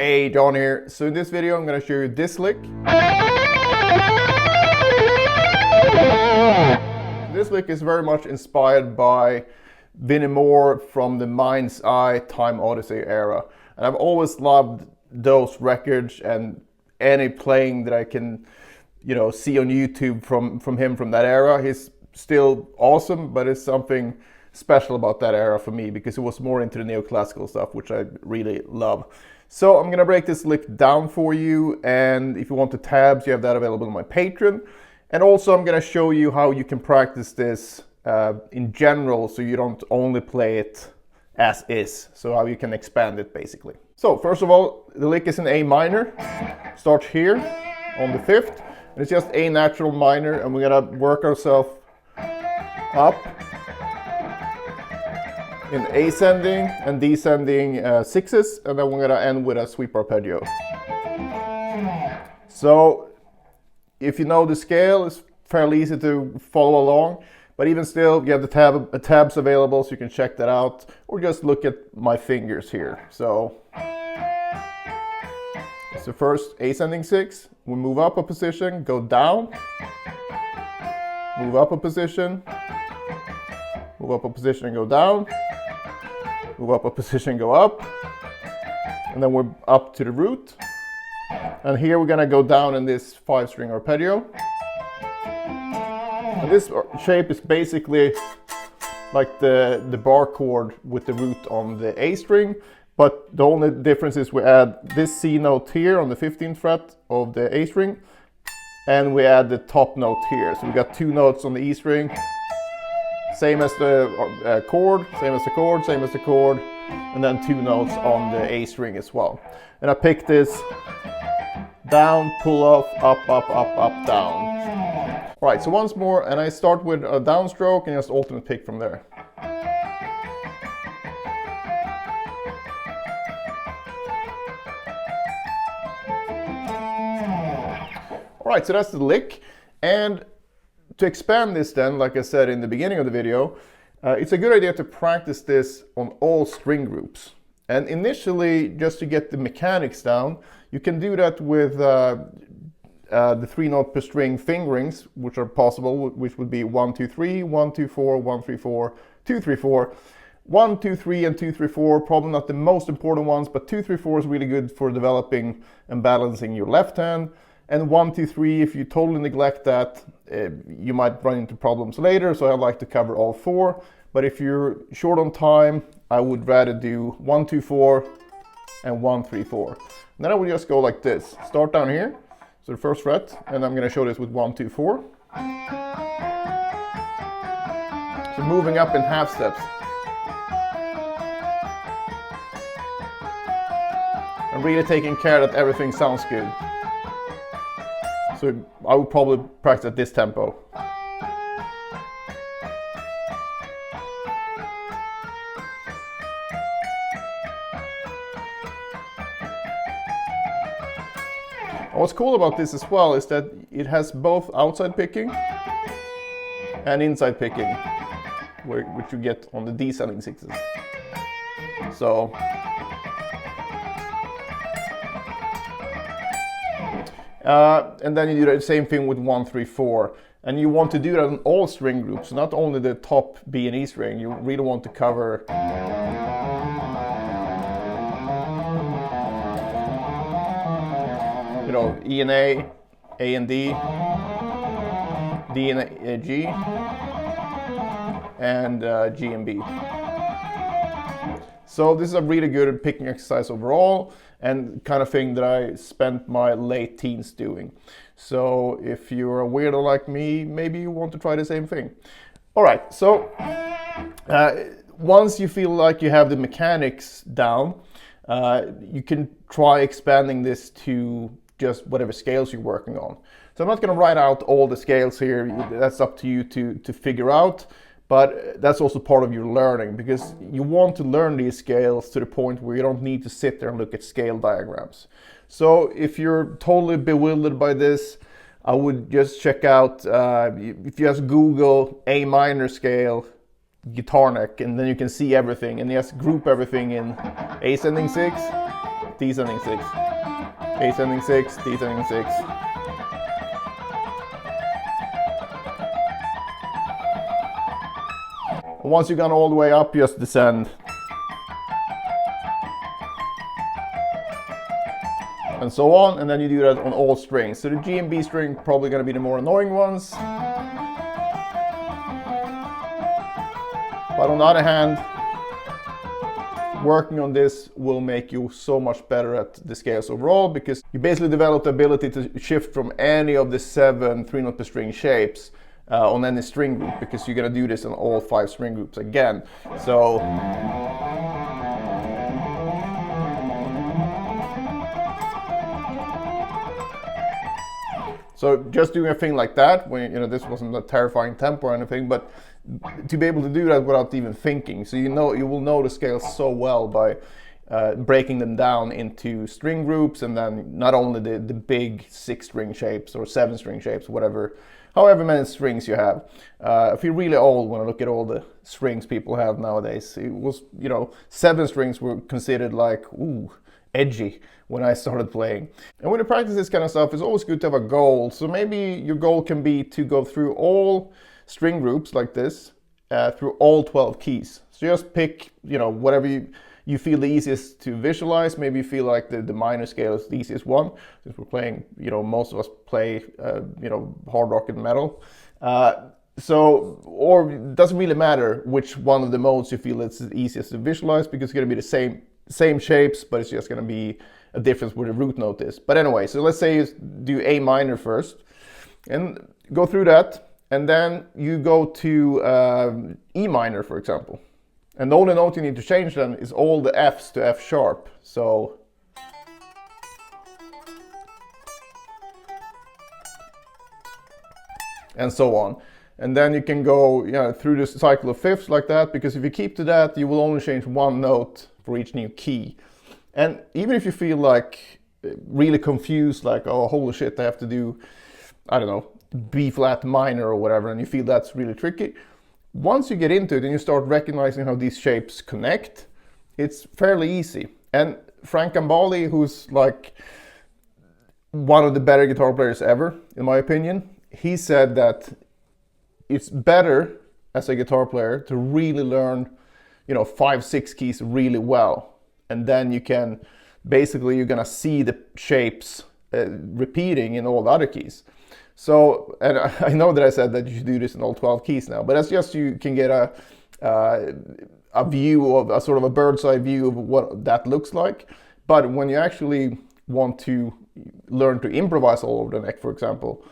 Hey, John here. So in this video I'm going to show you this lick. This lick is very much inspired by Vinnie from the Mind's Eye Time Odyssey era. And I've always loved those records and any playing that I can, see on YouTube from him from that era. He's still awesome, but it's something special about that era for me because it was more into the neoclassical stuff, which I really love. So I'm gonna break this lick down for you, and if you want the tabs, you have that available on my Patreon. And also I'm gonna show you how you can practice this in general, so you don't only play it as is, so how you can expand it basically. So first of all, the lick is in A minor, starts here on the 5th, and it's just A natural minor, and we're gonna work ourselves up in ascending and descending 6s, and then we're gonna end with a sweep arpeggio. So if you know the scale, it's fairly easy to follow along, but even still, you have the tabs available, so you can check that out, or just look at my fingers here. So it's the first ascending 6. We move up a position, go down, move up a position, move up a position and go down, move up a position, go up, and then we're up to the root. And here we're gonna go down in this 5-string arpeggio. And this shape is basically like the bar chord with the root on the A string, but the only difference is we add this C note here on the 15th fret of the A string, and we add the top note here. So we got 2 notes on the E string, same as the chord, same as the chord, same as the chord, and then 2 notes on the A string as well. And I pick this down, pull off, up, up, up, up, down. All right, so once more, and I start with a downstroke and just alternate pick from there. All right, so that's the lick. And to expand this then, like I said in the beginning of the video, it's a good idea to practice this on all string groups. And initially, just to get the mechanics down, you can do that with the 3-note per string fingerings, which are possible, which would be 1, 2, 3, 1, 2, 4, 1, 3, 4, 2, 3, 4. 1, 2, 3, and 2, 3, 4, probably not the most important ones, but 2, 3, 4 is really good for developing and balancing your left hand. And 1, 2, 3, if you totally neglect that, you might run into problems later, so I like to cover all 4. But if you're short on time, I would rather do 1, 2, 4, and 1, 3, 4. And then I would just go like this. Start down here, so the 1st fret, and I'm gonna show this with 1, 2, 4. So moving up in half steps. And really taking care that everything sounds good. So I would probably practice at this tempo. And what's cool about this as well is that it has both outside picking and inside picking, which you get on the descending 6s. So and then you do the same thing with 1, 3, 4. And you want to do that on all string groups, not only the top B and E string. You really want to cover E and A and D, D and G, and G and B. So this is a really good picking exercise overall, and kind of thing that I spent my late teens doing. So if you're a weirdo like me, maybe you want to try the same thing. All right, so once you feel like you have the mechanics down, you can try expanding this to just whatever scales you're working on. So I'm not going to write out all the scales here. That's up to you to figure out. But that's also part of your learning, because you want to learn these scales to the point where you don't need to sit there and look at scale diagrams. So if you're totally bewildered by this, I would just check out, if you just Google A minor scale guitar neck, and then you can see everything, and just group everything in ascending 6, descending 6, ascending 6, descending 6. Once you've gone all the way up, just descend. And so on, and then you do that on all strings. So the G and B string probably going to be the more annoying ones. But on the other hand, working on this will make you so much better at the scales overall, because you basically develop the ability to shift from any of the 7 3-note per string shapes on any string group, because you're going to do this on all 5 string groups again. So just doing a thing like that, when this wasn't a terrifying tempo or anything, but to be able to do that without even thinking, so you will know the scales so well by breaking them down into string groups, and then not only the big 6-string shapes or 7-string shapes, however many strings you have. I feel really old when I look at all the strings people have nowadays. It was, 7 strings were considered like, ooh, edgy when I started playing. And when you practice this kind of stuff, it's always good to have a goal. So maybe your goal can be to go through all string groups like this, through all 12 keys. So just pick, whatever you feel the easiest to visualize. Maybe you feel like the minor scale is the easiest one, since we're playing, most of us play, hard rock and metal. Or it doesn't really matter which one of the modes you feel it's the easiest to visualize, because it's going to be the same shapes, but it's just going to be a difference where the root note is. But anyway, so let's say you do A minor first and go through that, and then you go to E minor, for example. And the only note you need to change then is all the F's to F sharp. So and so on. And then you can go through this cycle of fifths like that, because if you keep to that, you will only change one note for each new key. And even if you feel like really confused, like, oh, holy shit, I have to do, I don't know, B flat minor or whatever, and you feel that's really tricky, once you get into it and you start recognizing how these shapes connect, it's fairly easy. And Frank Gambale, who's like one of the better guitar players ever, in my opinion, he said that it's better as a guitar player to really learn, 5-6 keys really well. And then you're gonna see the shapes repeating in all the other keys. So, and I know that I said that you should do this in all 12 keys now, but that's just, you can get a view of a sort of a bird's eye view of what that looks like. But when you actually want to learn to improvise all over the neck, for example,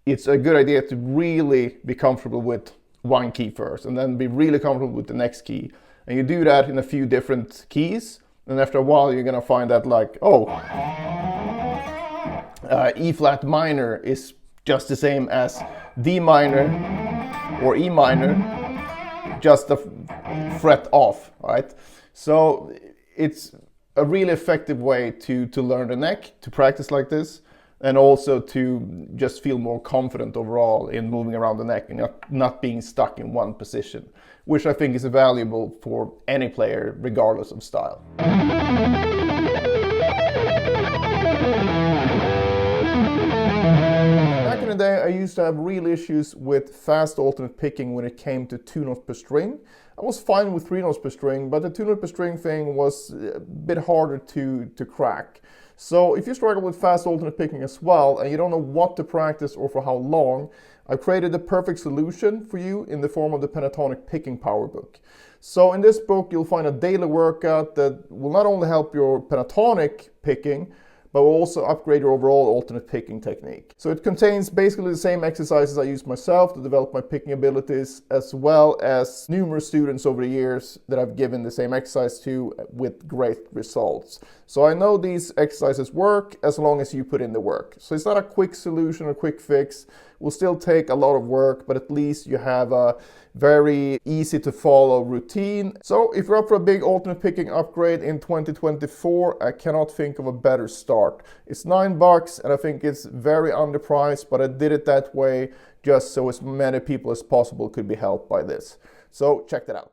it's a good idea to really be comfortable with one key first, and then be really comfortable with the next key. And you do that in a few different keys, and after a while you're gonna find that, like, oh, E flat minor is just the same as D minor or E minor, just a fret off, right? So it's a really effective way to learn the neck, to practice like this, and also to just feel more confident overall in moving around the neck and not being stuck in one position, which I think is valuable for any player regardless of style. Back in the day, I used to have real issues with fast alternate picking when it came to 2 notes per string. I was fine with 3 notes per string, but the 2 note per string thing was a bit harder to crack. So if you struggle with fast alternate picking as well, and you don't know what to practice or for how long, I've created the perfect solution for you in the form of the Pentatonic Picking Power Book. So in this book, you'll find a daily workout that will not only help your pentatonic picking, but will also upgrade your overall alternate picking technique. So it contains basically the same exercises I use myself to develop my picking abilities, as well as numerous students over the years that I've given the same exercise to with great results. So I know these exercises work as long as you put in the work. So it's not a quick solution or quick fix. It will still take a lot of work, but at least you have a very easy to follow routine. So if you're up for a big alternate picking upgrade in 2024, I cannot think of a better start. It's $9 and I think it's very underpriced, but I did it that way just so as many people as possible could be helped by this. So check that out.